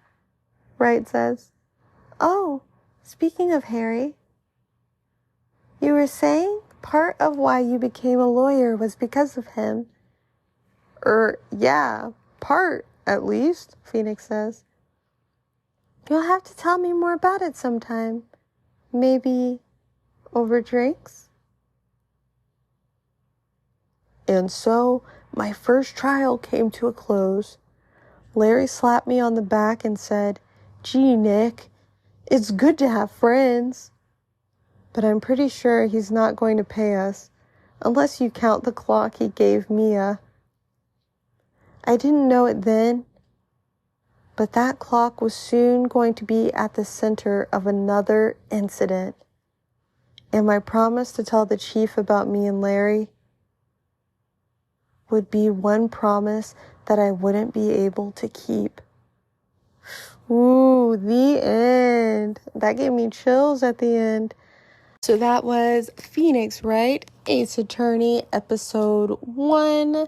Wright says. Oh, speaking of Harry, you were saying part of why you became a lawyer was because of him. Yeah, part, at least, Phoenix says. You'll have to tell me more about it sometime. Maybe over drinks? And so, my first trial came to a close. Larry slapped me on the back and said, gee, Nick, it's good to have friends. But I'm pretty sure he's not going to pay us, unless you count the clock he gave Mia. I didn't know it then, but that clock was soon going to be at the center of another incident. And my promise to tell the chief about me and Larry would be one promise that I wouldn't be able to keep. Ooh, the end. That gave me chills at the end. So that was Phoenix Wright, Ace Attorney, episode 1.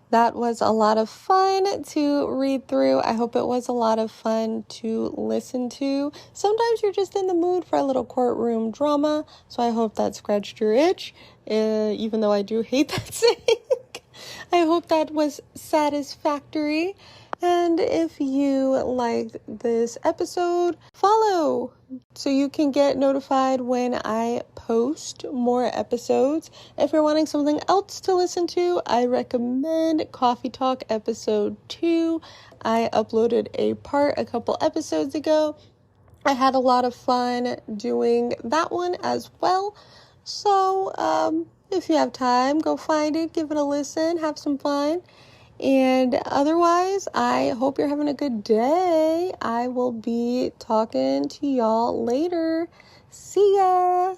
That was a lot of fun to read through. I hope it was a lot of fun to listen to. Sometimes you're just in the mood for a little courtroom drama, so I hope that scratched your itch, even though I do hate that saying. I hope that was satisfactory. And if you liked this episode, follow so you can get notified when I post more episodes. If you're wanting something else to listen to, I recommend Coffee Talk episode 2. I uploaded a part a couple episodes ago. I had a lot of fun doing that one as well. So, if you have time, go find it, give it a listen, have some fun. And otherwise, I hope you're having a good day. I will be talking to y'all later. See ya!